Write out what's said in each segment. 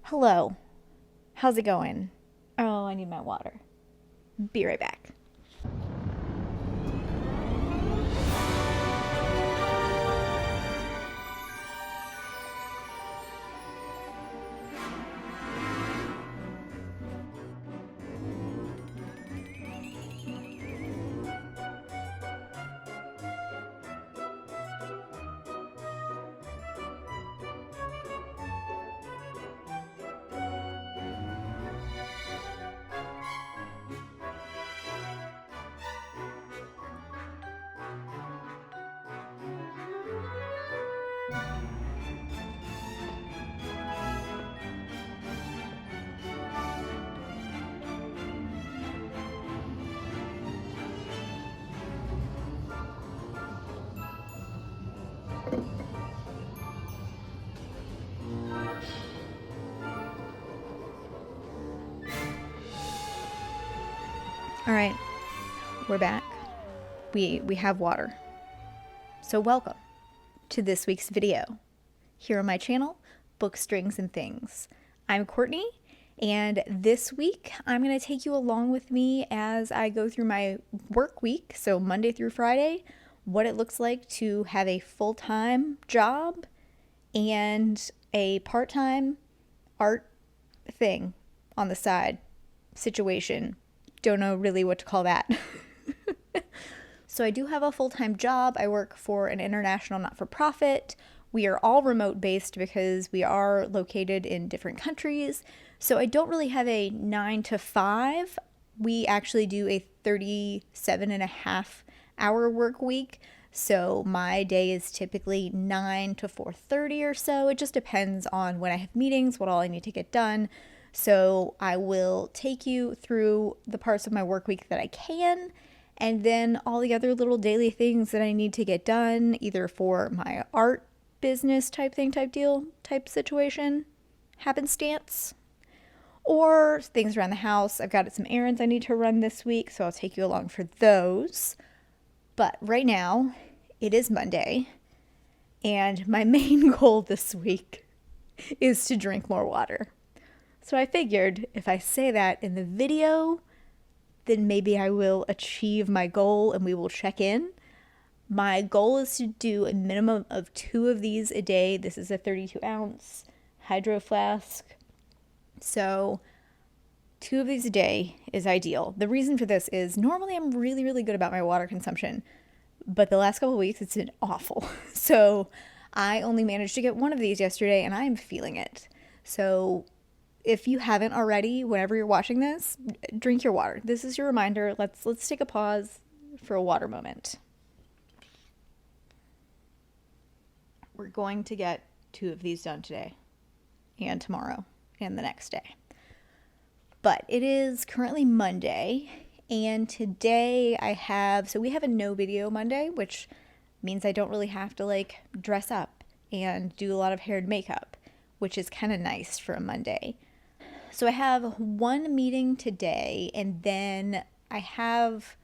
Hello. How's it going? Oh, I need my water. Be right back. All right, we're back. We have water. So welcome to this week's video here on my channel, Book Strings and Things. I'm Courtney, and this week I'm going to take you along with me as I go through my work week, so Monday through Friday, what it looks like to have a full-time job and a part-time art thing on the side situation. Don't know really what to call that. So I do have a full-time job. I work for an international not-for-profit. We are all remote based because we are located in different countries. So I don't really have a 9 to 5. We actually do a 37 and a half hour work week. So my day is typically 9 to 4:30 or so. It just depends on when I have meetings, what all I need to get done. So I will take you through the parts of my work week that I can, and then all the other little daily things that I need to get done, either for my art business type thing, type deal, type situation, happenstance, or things around the house. I've got some errands I need to run this week, so I'll take you along for those. But right now, it is Monday, and my main goal this week is to drink more water. So I figured if I say that in the video, then maybe I will achieve my goal and we will check in. My goal is to do a minimum of 2 of these a day. This is a 32-ounce hydro flask. So 2 of these a day is ideal. The reason for this is normally I'm really, really good about my water consumption, but the last couple of weeks it's been awful. So I only managed to get 1 of these yesterday and I'm feeling it. So if you haven't already, whenever you're watching this, drink your water. This is your reminder. Let's take a pause for a water moment. We're going to get 2 of these done today and tomorrow and the next day. But it is currently Monday, and today we have a no video Monday, which means I don't really have to dress up and do a lot of hair and makeup, which is kind of nice for a Monday. So I have 1 meeting today, and then I have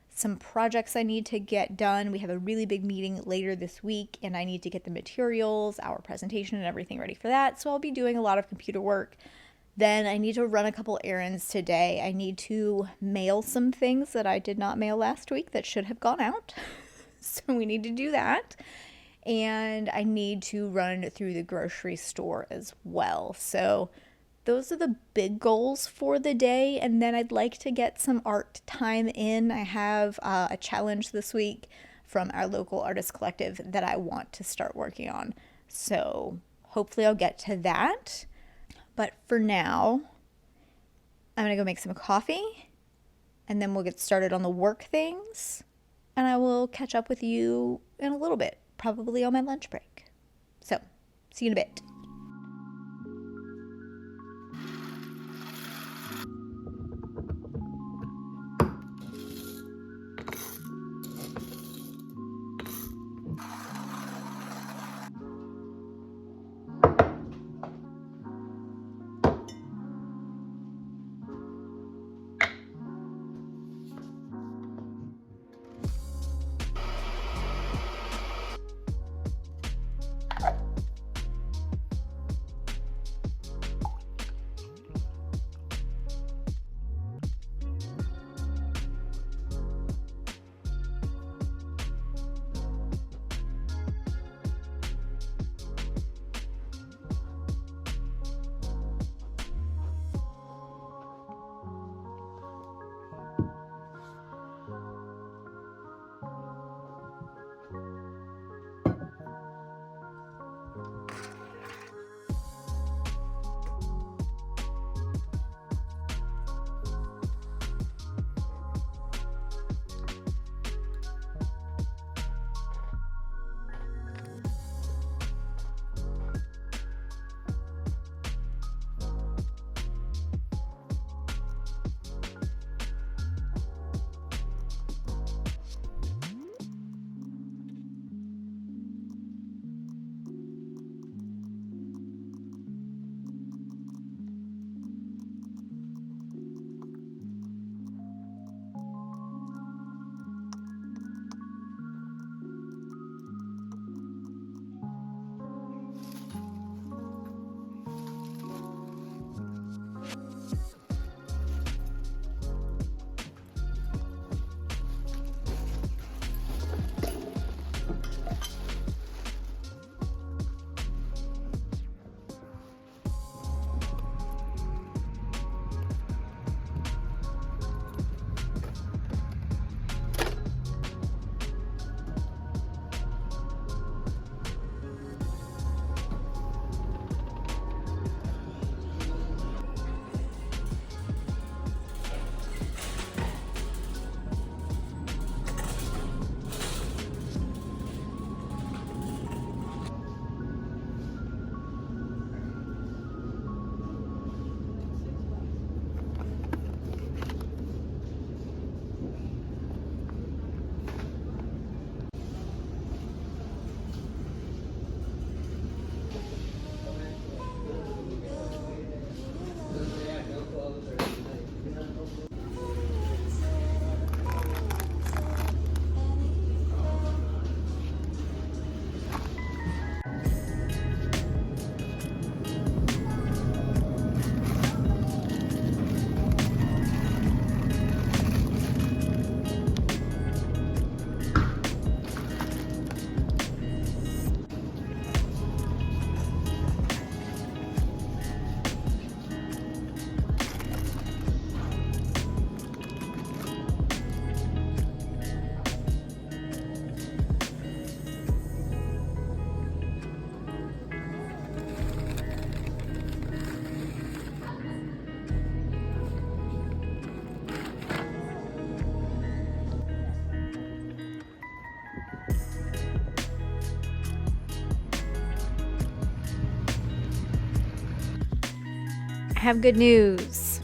some projects I need to get done. We have a really big meeting later this week, and I need to get the materials, our presentation, and everything ready for that. So I'll be doing a lot of computer work. Then I need to run a couple errands today. I need to mail some things that I did not mail last week that should have gone out. So we need to do that. And I need to run through the grocery store as well. So those are the big goals for the day, and then I'd like to get some art time in. I have a challenge this week from our local artist collective that I want to start working on. So hopefully I'll get to that. But for now, I'm going to go make some coffee, and then we'll get started on the work things, and I will catch up with you in a little bit, probably on my lunch break. So, see you in a bit. I have good news.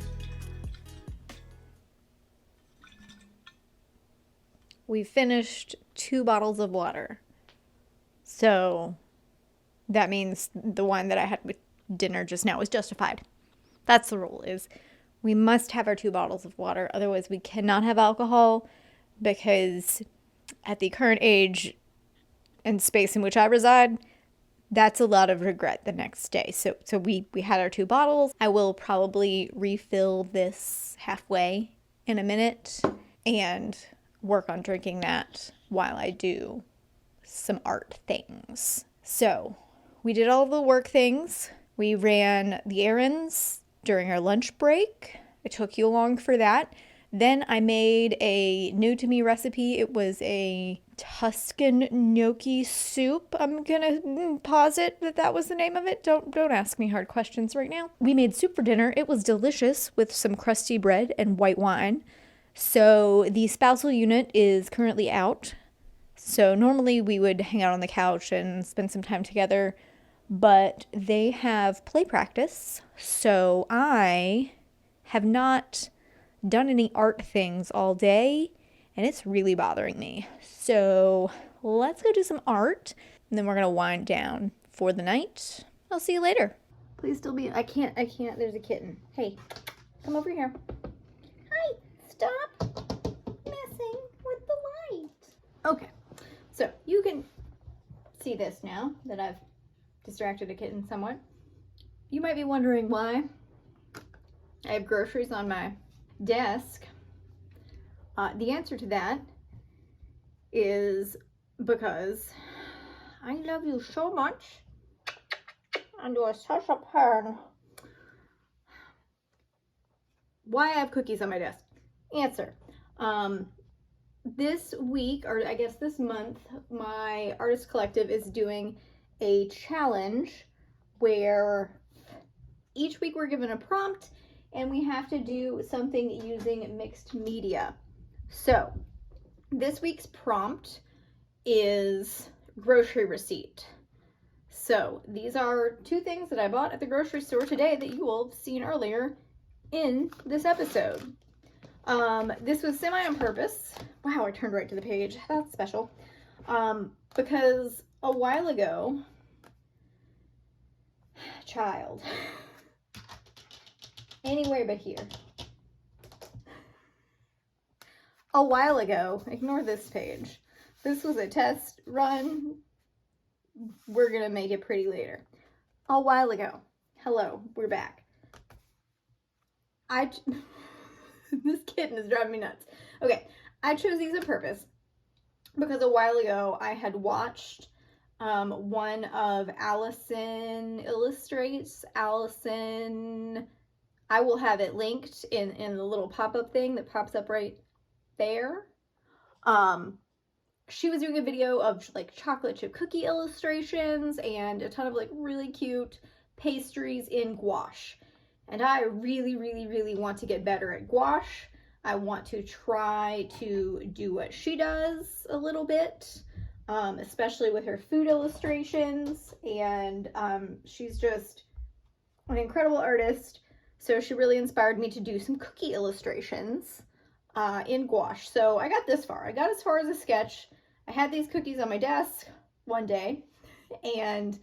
We finished 2 bottles of water. So that means the one that I had with dinner just now was justified. That's the rule, is we must have our 2 bottles of water. Otherwise, we cannot have alcohol, because at the current age and space in which I reside, that's a lot of regret the next day. So we had our 2 bottles. I will probably refill this halfway in a minute and work on drinking that while I do some art things. So we did all the work things. We ran the errands during our lunch break. I took you along for that. Then I made a new to me recipe. It was a Tuscan gnocchi soup. I'm gonna posit that was the name of it. Don't ask me hard questions right now. We made soup for dinner. It was delicious with some crusty bread and white wine. So the spousal unit is currently out. So normally we would hang out on the couch and spend some time together, but they have play practice. So I have not done any art things all day, and it's really bothering me. So let's go do some art, and then we're gonna wind down for the night. I'll see you later. Please still be, I can't, there's a kitten. Hey, come over here. Hi, stop messing with the light. Okay, so you can see this now that I've distracted a kitten somewhat. You might be wondering why I have groceries on my desk. The answer to that is because I love you so much and you are such a pain. Why I have cookies on my desk? Answer. This week, or I guess this month, my artist collective is doing a challenge where each week we're given a prompt and we have to do something using mixed media. So this week's prompt is grocery receipt. So these are 2 things that I bought at the grocery store today that you will have seen earlier in this episode. This was semi on purpose. Wow, I turned right to the page. That's special. Because a while ago, child, anywhere but here. A while ago, ignore this page. This was a test run. We're gonna make it pretty later. A while ago. Hello, we're back. This kitten is driving me nuts. Okay, I chose these on purpose because a while ago I had watched one of Allison illustrates. Allison, I will have it linked in the little pop-up thing that pops up right there. She was doing a video of like chocolate chip cookie illustrations and a ton of like really cute pastries in gouache. And I really, really, really want to get better at gouache. I want to try to do what she does a little bit, especially with her food illustrations. And she's just an incredible artist. So she really inspired me to do some cookie illustrations in gouache. So I got this far. I got as far as a sketch. I had these cookies on my desk one day, and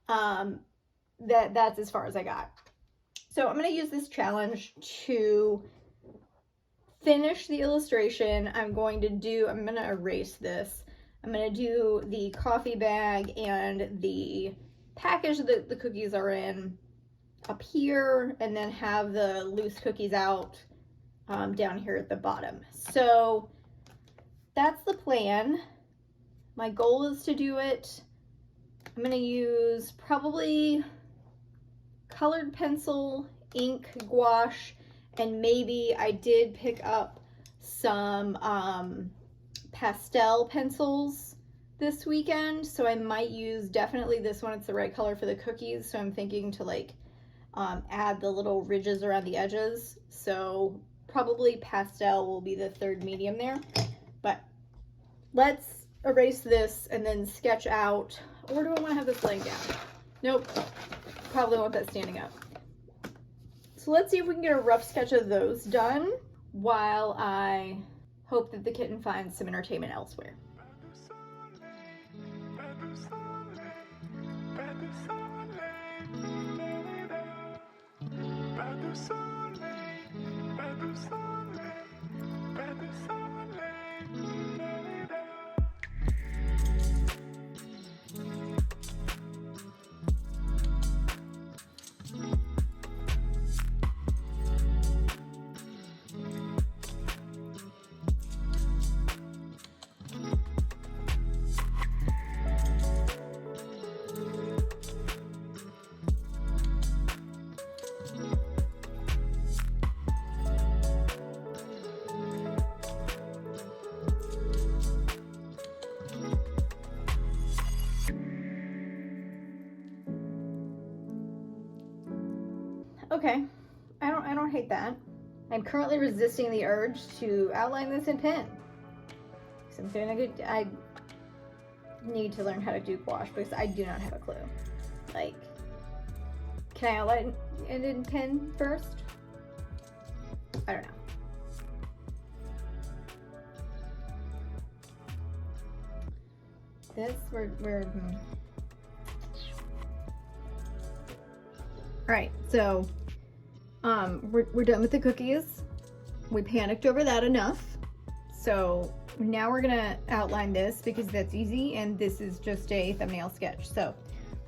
that's as far as I got. So I'm going to use this challenge to finish the illustration. I'm going to erase this. I'm going to do the coffee bag and the package that the cookies are in up here, and then have the loose cookies out down here at the bottom. So that's the plan. My goal is to do it. I'm going to use probably colored pencil, ink, gouache, and maybe I did pick up some pastel pencils this weekend, so I might use definitely this one. It's the right color for the cookies, so I'm thinking to like add the little ridges around the edges. So probably pastel will be the third medium there. But let's erase this and then sketch out. Or do I want to have this laying down? Nope. Probably want that standing up. So So let's see if we can get a rough sketch of those done while I hope that the kitten finds some entertainment elsewhere. Okay, I don't hate that. I'm currently resisting the urge to outline this in pen. I need to learn how to do gouache because I do not have a clue. Like, can I outline it in pen first? I don't know. This, we're All right, so we're done with the cookies. We panicked over that enough. So now we're gonna outline this because that's easy, and this is just a thumbnail sketch. So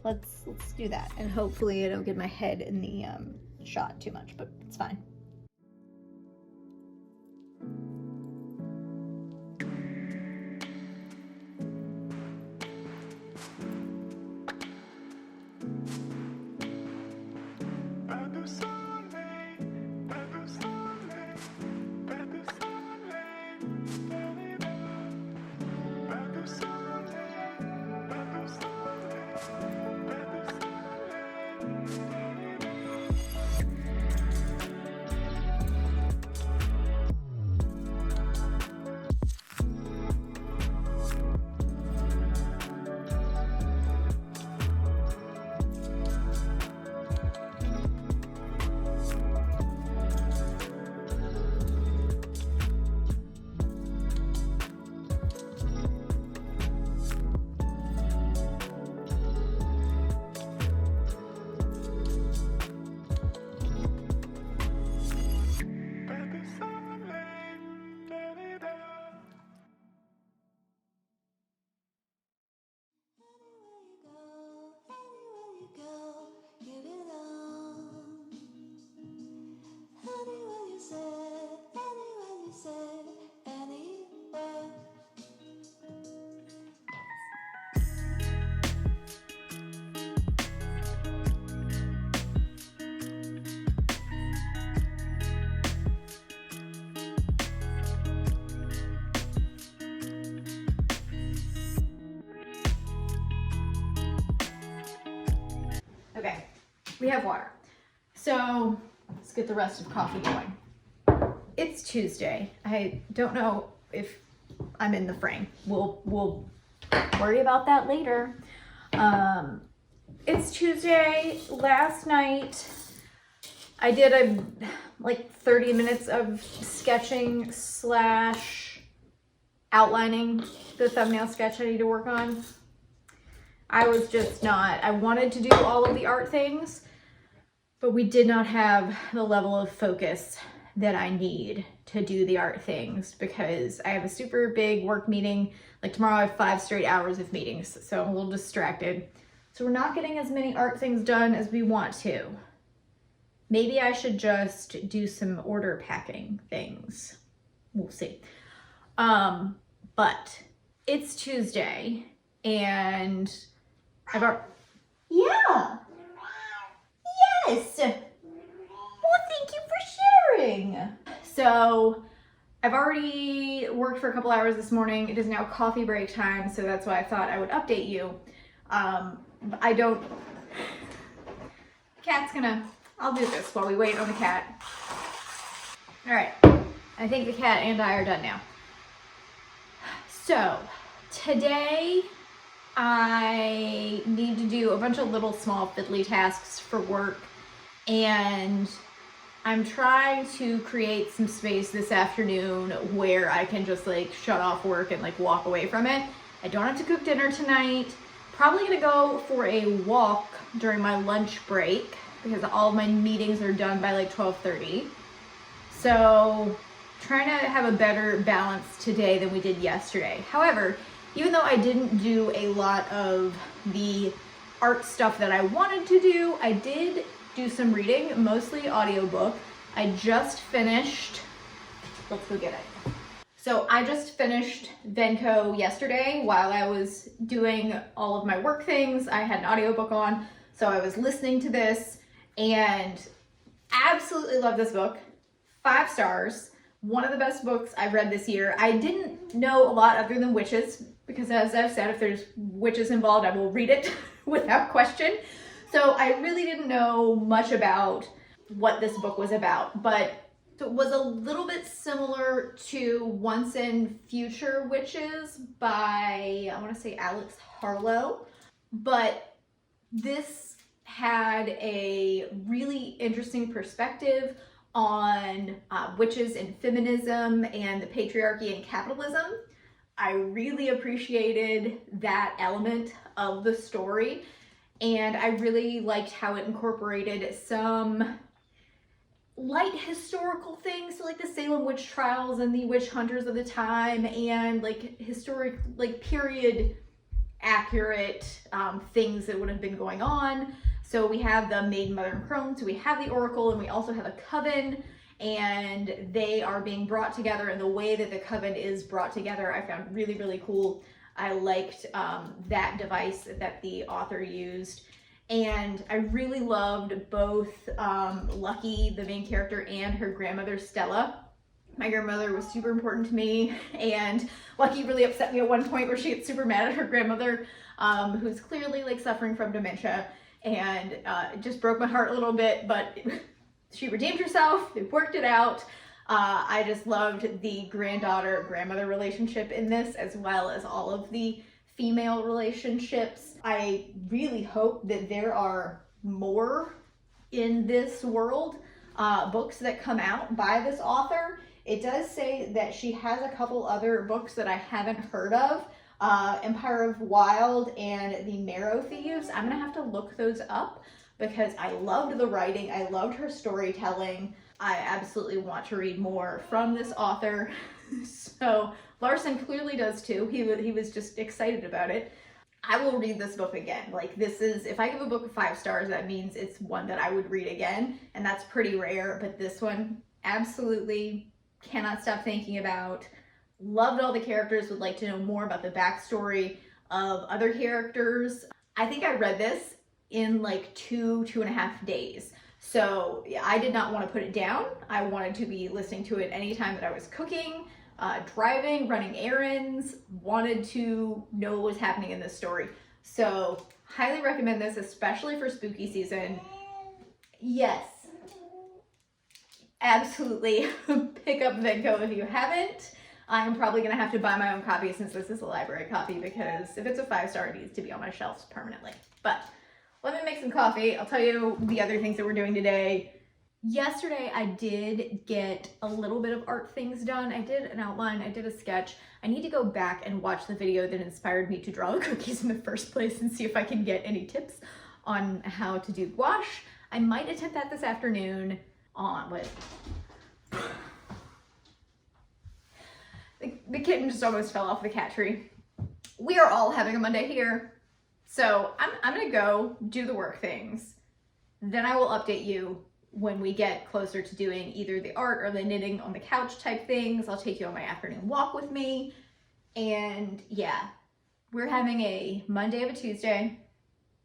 let's do that, and hopefully I don't get my head in the shot too much, but it's fine. Okay, we have water. So let's get the rest of coffee going. It's Tuesday. I don't know if I'm in the frame. We'll worry about that later. It's Tuesday. Last night I did like 30 minutes of sketching / outlining the thumbnail sketch I need to work on. I was just not, I wanted to do all of the art things, but we did not have the level of focus that I need to do the art things because I have a super big work meeting. Like tomorrow I have 5 straight hours of meetings, so I'm a little distracted. So we're not getting as many art things done as we want to. Maybe I should just do some order packing things. We'll see. But it's Tuesday and I've already, yeah, yes, well, thank you for sharing. So I've already worked for a couple hours this morning. It is now coffee break time, so that's why I thought I would update you. Cat's gonna, I'll do this while we wait on the cat. All right, I think the cat and I are done now. So today I need to do a bunch of little small fiddly tasks for work, and I'm trying to create some space this afternoon where I can just like shut off work and like walk away from it. I don't have to cook dinner tonight. Probably gonna go for a walk during my lunch break because all of my meetings are done by like 12:30. So trying to have a better balance today than we did yesterday. However, even though I didn't do a lot of the art stuff that I wanted to do, I did do some reading, mostly audiobook. I just finished, let's go get it. So I just finished Venko yesterday while I was doing all of my work things. I had an audiobook on, so I was listening to this and absolutely love this book. 5 stars. One of the best books I've read this year. I didn't know a lot other than witches, because as I've said, if there's witches involved, I will read it without question. So I really didn't know much about what this book was about, but it was a little bit similar to Once and Future Witches by, I want to say Alex Harlow, but this had a really interesting perspective on witches and feminism and the patriarchy and capitalism. I really appreciated that element of the story, and I really liked how it incorporated some light historical things, so like the Salem witch trials and the witch hunters of the time, and like historic, like period accurate things that would have been going on. So we have the Maiden, Mother, and Crone, so we have the Oracle, and we also have a coven, and they are being brought together, and the way that the coven is brought together I found really, really cool. I liked that device that the author used, and I really loved both Lucky, the main character, and her grandmother Stella. My grandmother was super important to me, and Lucky really upset me at one point where she gets super mad at her grandmother, who's clearly like suffering from dementia, and it just broke my heart a little bit, but she redeemed herself. They worked it out. I just loved the granddaughter-grandmother relationship in this, as well as all of the female relationships. I really hope that there are more in this world, books that come out by this author. It does say that she has a couple other books that I haven't heard of, Empire of Wild and The Marrow Thieves. I'm gonna have to look those up because I loved the writing. I loved her storytelling. I absolutely want to read more from this author. So Larson clearly does too. He was just excited about it. I will read this book again. Like, this is, if I give a book 5 stars, that means it's one that I would read again, and that's pretty rare, but this one, absolutely cannot stop thinking about. Loved all the characters, would like to know more about the backstory of other characters. I think I read this in like 2.5 days. So yeah, I did not want to put it down. I wanted to be listening to it anytime that I was cooking, driving, running errands, wanted to know what was happening in this story. So highly recommend this, especially for spooky season. Yes, absolutely pick up Venko if you haven't. I'm probably gonna have to buy my own copy since this is a library copy, because if it's a 5-star, it needs to be on my shelves permanently. But let me make some coffee. I'll tell you the other things that we're doing today. Yesterday, I did get a little bit of art things done. I did an outline, I did a sketch. I need to go back and watch the video that inspired me to draw the cookies in the first place and see if I can get any tips on how to do gouache. I might attempt that this afternoon on what? The kitten just almost fell off the cat tree. We are all having a Monday here. So I'm gonna go do the work things. Then I will update you when we get closer to doing either the art or the knitting on the couch type things. I'll take you on my afternoon walk with me. And yeah, we're having a Monday of a Tuesday.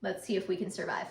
Let's see if we can survive.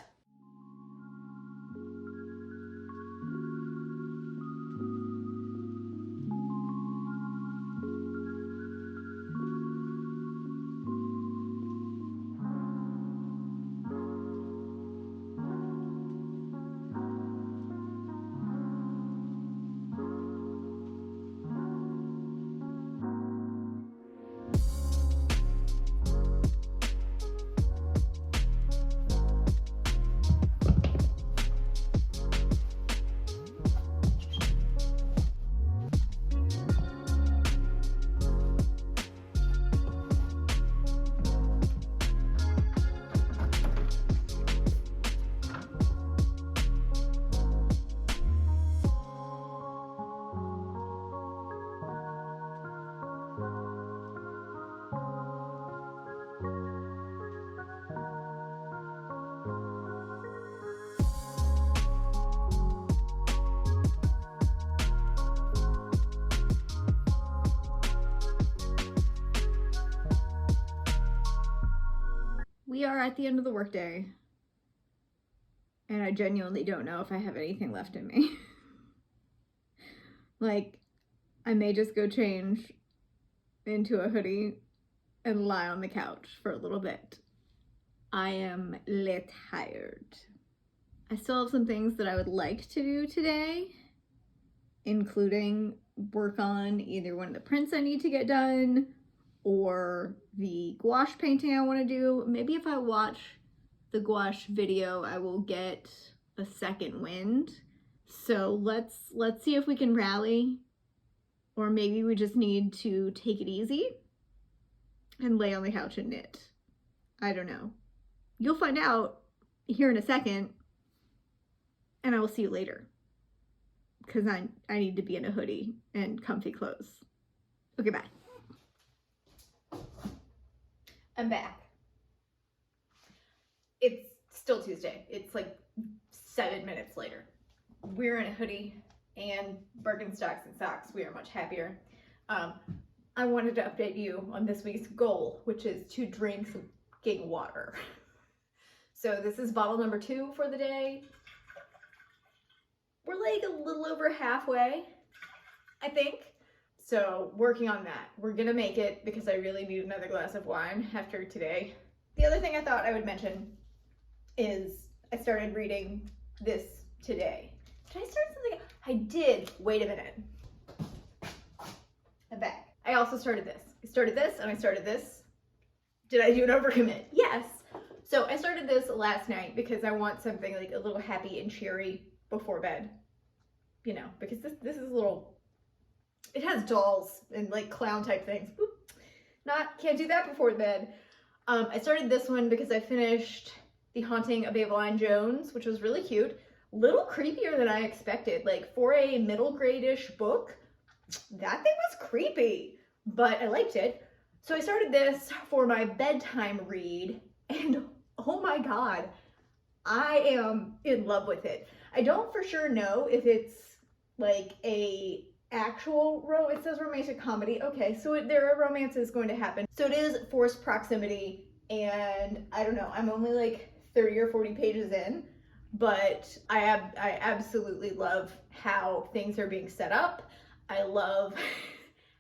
we are at the end of the workday, and I genuinely don't know if I have anything left in me. Like, I may just go change into a hoodie and lie on the couch for a little bit. I am tired. I still have some things that I would like to do today, including work on either one of the prints I need to get done or the gouache painting I want to do. Maybe if I watch the gouache video, I will get a second wind. So let's see if we can rally, or maybe we just need to take it easy and lay on the couch and knit. I don't know. You'll find out here in a second, and I will see you later, because I need to be in a hoodie and comfy clothes. Okay, bye. I'm back. It's still Tuesday. It's like 7 minutes later. We're in a hoodie and Birkenstocks and socks. We are much happier. I wanted to update you on this week's goal, which is to drink some fucking water. So this is bottle number 2 for the day. We're like a little over halfway, I think. So working on that. We're gonna make it because I really need another glass of wine after today. The other thing I thought I would mention is I started reading this today. Did I start something? I did. Wait a minute. I'm back. I also started this. I started this and I started this. Did I do an overcommit? Yes. So I started this last night because I want something like a little happy and cheery before bed. You know, because this is a little, it has dolls and like clown type things. Boop. Can't do that before bed. I started this one because I finished The Haunting of Eveline Jones, which was really cute. Little creepier than I expected. Like, for a middle grade-ish book, that thing was creepy, but I liked it. So I started this for my bedtime read, and oh my god, I am in love with it. I don't for sure know if it's like a actual it says romantic comedy. Okay, so there are romances going to happen. So it is forced proximity, and I don't know, I'm only like 30 or 40 pages in, but I absolutely love how things are being set up. I love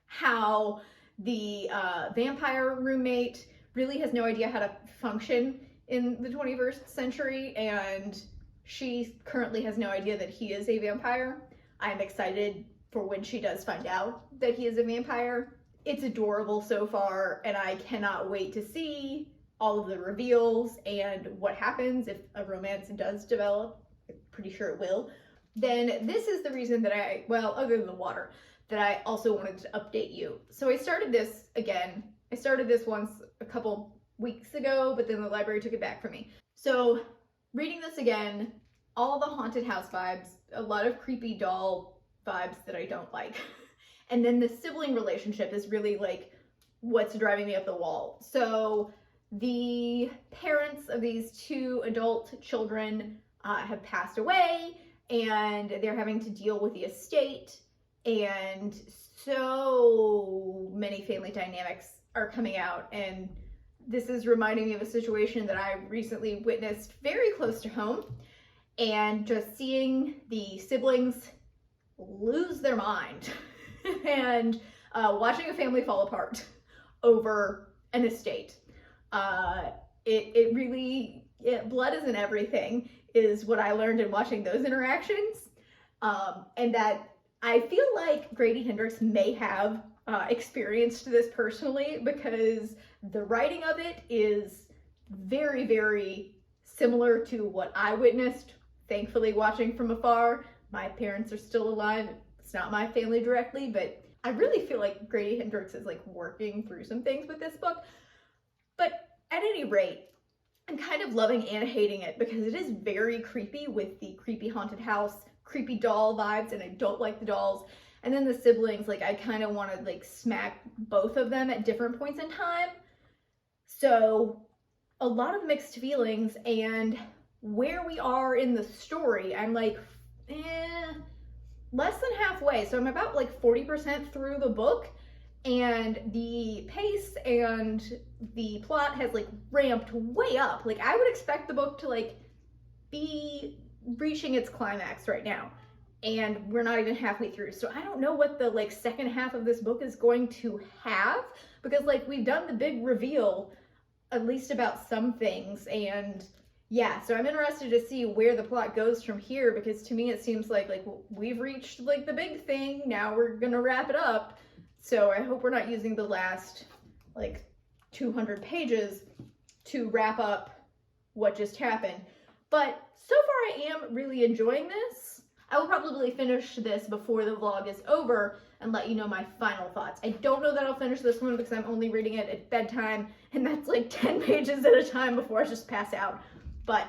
how the vampire roommate really has no idea how to function in the 21st century, and she currently has no idea that he is a vampire. I'm excited for when she does find out that he is a vampire. It's adorable so far, and I cannot wait to see all of the reveals and what happens if a romance does develop. I'm pretty sure it will. Then this is the reason that other than the water, that I also wanted to update you. So I started this again. I started this once a couple weeks ago, but then the library took it back from me. So reading this again, all the haunted house vibes, a lot of creepy doll vibes that I don't like. And then the sibling relationship is really like what's driving me up the wall. So the parents of these 2 adult children have passed away, and they're having to deal with the estate, and so many family dynamics are coming out, and this is reminding me of a situation that I recently witnessed very close to home, and just seeing the siblings lose their mind and watching a family fall apart over an estate. It really, blood isn't everything, is what I learned in watching those interactions. And that I feel like Grady Hendrix may have experienced this personally, because the writing of it is very, very similar to what I witnessed, thankfully, watching from afar. My parents are still alive. It's not my family directly, but I really feel like Grady Hendrix is like working through some things with this book. But at any rate, I'm kind of loving and hating it, because it is very creepy with the creepy haunted house, creepy doll vibes, and I don't like the dolls. And then the siblings, like I kind of want to like smack both of them at different points in time. So a lot of mixed feelings, and where we are in the story, I'm like, less than halfway. So I'm about like 40% through the book, and the pace and the plot has like ramped way up. Like I would expect the book to like be reaching its climax right now, and we're not even halfway through. So I don't know what the like second half of this book is going to have, because like we've done the big reveal at least about some things, and yeah, so I'm interested to see where the plot goes from here, because to me it seems like we've reached like the big thing, now we're gonna wrap it up. So I hope we're not using the last like 200 pages to wrap up what just happened. But so far I am really enjoying this. I will probably finish this before the vlog is over and let you know my final thoughts. I don't know that I'll finish this one because I'm only reading it at bedtime, and that's like 10 pages at a time before I just pass out. But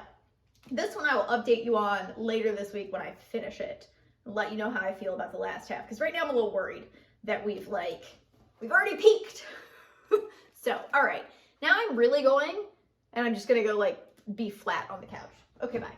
this one I will update you on later this week when I finish it and let you know how I feel about the last half. Because right now I'm a little worried that we've already peaked. So, all right, now I'm really going, and I'm just gonna go like be flat on the couch. Okay, bye.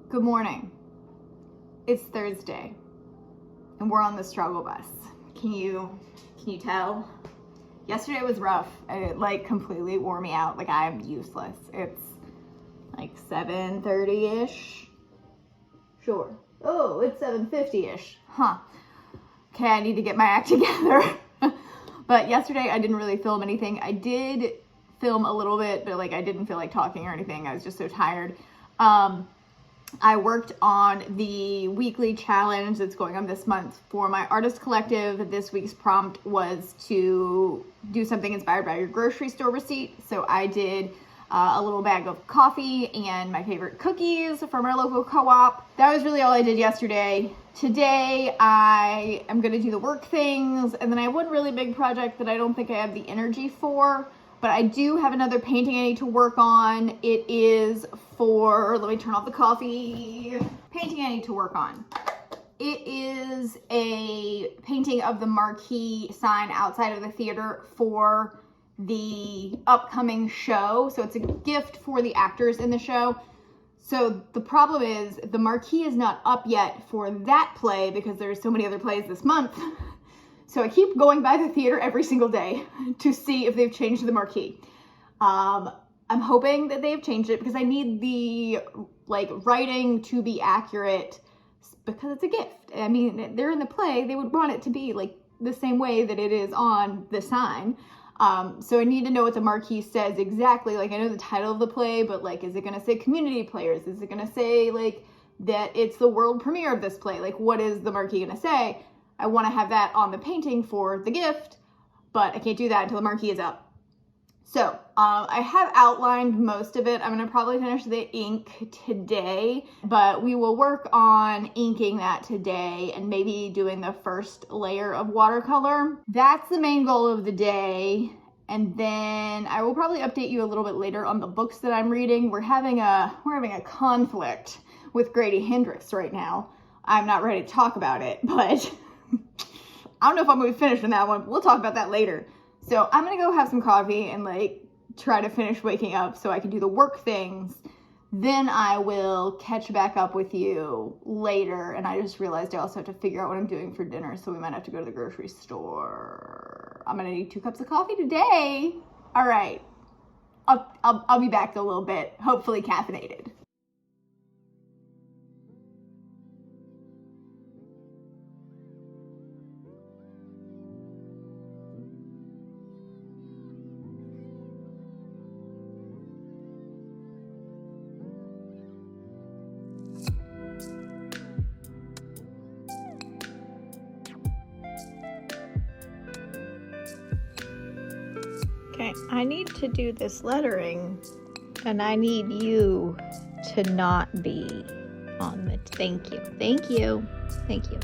Good morning. It's Thursday and we're on the struggle bus. Can you tell? Yesterday was rough. It like completely wore me out. Like I'm useless. It's like 7:30-ish. Sure. Oh, it's 7:50-ish. Huh. Okay, I need to get my act together. But yesterday I didn't really film anything. I did film a little bit, but like I didn't feel like talking or anything. I was just so tired. I worked on the weekly challenge that's going on this month for my artist collective. This week's prompt was to do something inspired by your grocery store receipt. So I did a little bag of coffee and my favorite cookies from our local co-op. That was really all I did yesterday. Today I am going to do the work things, and then I have one really big project that I don't think I have the energy for. But I do have another painting I need to work on. It is for, let me turn off the coffee. Painting I need to work on. It is a painting of the marquee sign outside of the theater for the upcoming show. So it's a gift for the actors in the show. So the problem is the marquee is not up yet for that play because there's so many other plays this month. So I keep going by the theater every single day to see if they've changed the marquee. I'm hoping that they've changed it because I need the writing to be accurate because it's a gift. I mean, they're in the play, they would want it to be like the same way that it is on the sign. So I need to know what the marquee says exactly. Like, I know the title of the play, but like, is it going to say community players? Is it going to say like that it's the world premiere of this play? Like, what is the marquee going to say? I want to have that on the painting for the gift, but I can't do that until the marquee is up. So I have outlined most of it. I'm going to probably finish the ink today, but we will work on inking that today and maybe doing the first layer of watercolor. That's the main goal of the day. And then I will probably update you a little bit later on the books that I'm reading. We're having a conflict with Grady Hendrix right now. I'm not ready to talk about it, but I don't know if I'm going to be finished in that one. We'll talk about that later. So I'm going to go have some coffee and like try to finish waking up so I can do the work things. Then I will catch back up with you later. And I just realized I also have to figure out what I'm doing for dinner. So we might have to go to the grocery store. I'm going to need 2 cups of coffee today. All right. I'll be back in a little bit, hopefully caffeinated. Okay, I need to do this lettering, and I need you to not be on the... Thank you. Thank you. Thank you.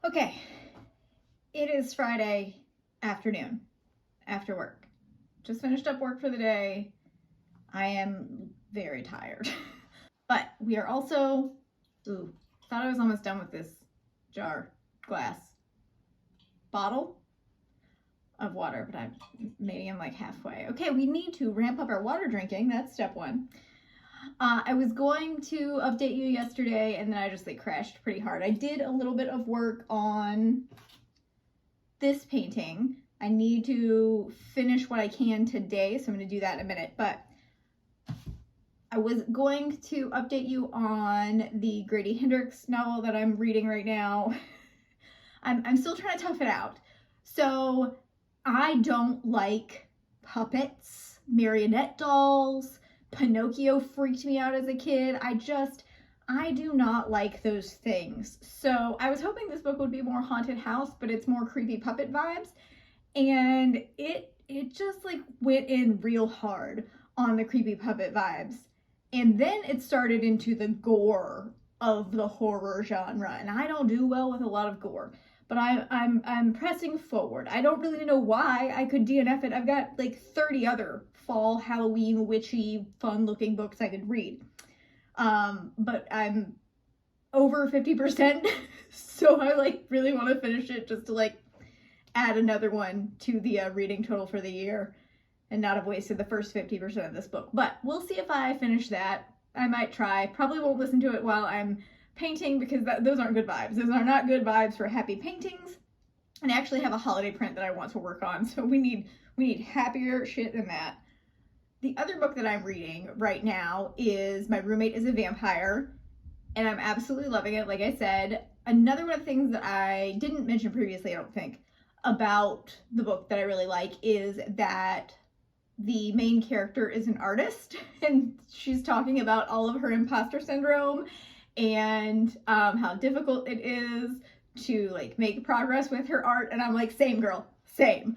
Okay, it is Friday afternoon after work. Just finished up work for the day. I am very tired. But we are also, thought I was almost done with this glass bottle of water, but maybe I'm like halfway. Okay, we need to ramp up our water drinking. That's step 1. I was going to update you yesterday, and then I just like crashed pretty hard. I did a little bit of work on this painting. I need to finish what I can today, so I'm going to do that in a minute. But I was going to update you on the Grady Hendrix novel that I'm reading right now. I'm still trying to tough it out. So I don't like puppets, marionette dolls. Pinocchio freaked me out as a kid. I do not like those things. So I was hoping this book would be more haunted house, but it's more creepy puppet vibes. And it just like went in real hard on the creepy puppet vibes. And then it started into the gore of the horror genre. And I don't do well with a lot of gore. But I'm pressing forward. I don't really know why I could DNF it. I've got like 30 other fall, Halloween, witchy, fun-looking books I could read. But I'm over 50%, so I like really want to finish it just to like add another one to the reading total for the year and not have wasted the first 50% of this book. But we'll see if I finish that. I might try. Probably won't listen to it while I'm painting because those aren't good vibes. Those are not good vibes for happy paintings. And I actually have a holiday print that I want to work on, so we need happier shit than that. The other book that I'm reading right now is My Roommate is a Vampire, and I'm absolutely loving it. Like I said, another one of the things that I didn't mention previously, I don't think, about the book that I really like is that the main character is an artist, and she's talking about all of her imposter syndrome and how difficult it is to like make progress with her art. And I'm like, same girl, same.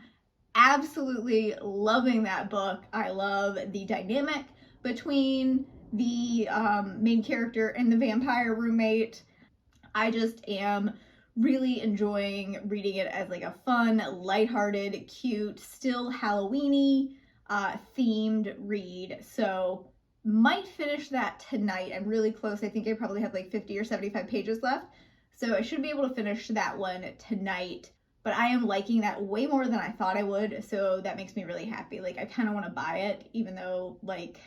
absolutely loving that book. I love the dynamic between the main character and the vampire roommate. I just am really enjoying reading it as like a fun, lighthearted, cute, still Halloween-y themed read. So might finish that tonight. I'm really close. I think I probably have like 50 or 75 pages left. So I should be able to finish that one tonight. But I am liking that way more than I thought I would. So that makes me really happy. Like, I kind of want to buy it, even though, like,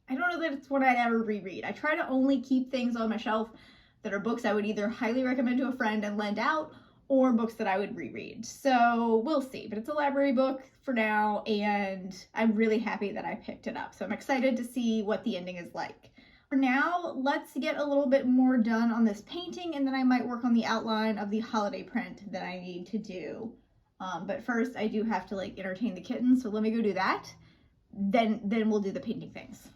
I don't know that it's what I'd ever reread. I try to only keep things on my shelf that are books I would either highly recommend to a friend and lend out, or books that I would reread. So we'll see, but it's a library book for now, and I'm really happy that I picked it up. So I'm excited to see what the ending is like. For now, let's get a little bit more done on this painting, and then I might work on the outline of the holiday print that I need to do. But first, I do have to like entertain the kittens, so let me go do that. Then we'll do the painting things.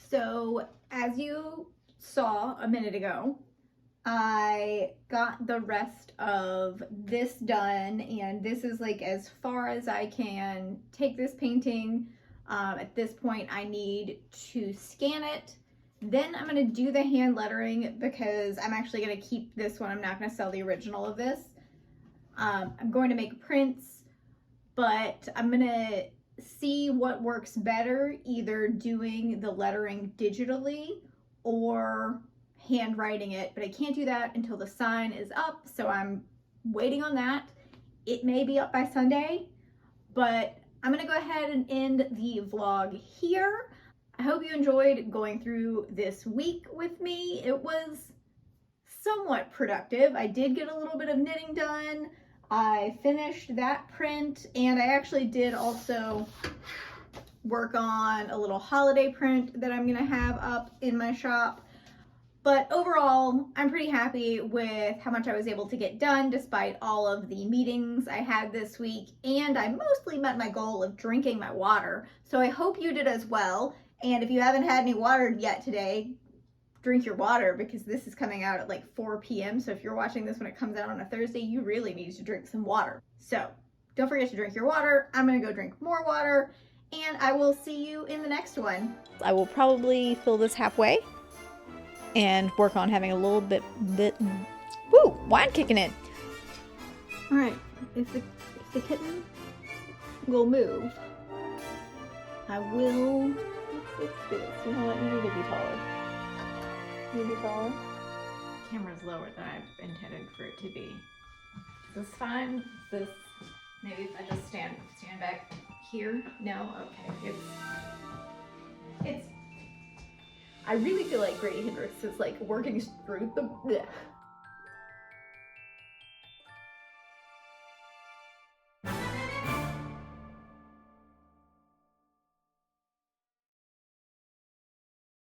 So as you saw a minute ago, I got the rest of this done, and this is like as far as I can take this painting. At this point, I need to scan it. Then I'm going to do the hand lettering because I'm actually going to keep this one. I'm not going to sell the original of this. I'm going to make prints, but I'm going to see what works better, either doing the lettering digitally or handwriting it, but I can't do that until the sign is up, so I'm waiting on that. It may be up by Sunday, but I'm gonna go ahead and end the vlog here. I hope you enjoyed going through this week with me. It was somewhat productive. I did get a little bit of knitting done. I finished that print, and I actually did also work on a little holiday print that I'm gonna have up in my shop. But overall, I'm pretty happy with how much I was able to get done despite all of the meetings I had this week, and I mostly met my goal of drinking my water. So I hope you did as well, and if you haven't had any water yet today, drink your water, because this is coming out at like 4 p.m. So if you're watching this when it comes out on a Thursday, you really need to drink some water. So don't forget to drink your water. I'm gonna go drink more water, and I will see you in the next one. I will probably fill this halfway and work on having a little bit, woo, wine kicking in. All right, if the kitten will move, I will, let's do this. You know what, you need to be taller. Maybe taller. Camera's lower than I've intended for it to be. Is this fine? Is this, maybe if I just stand back here? No? Okay. It's I really feel like Grady Hendrix is like working through the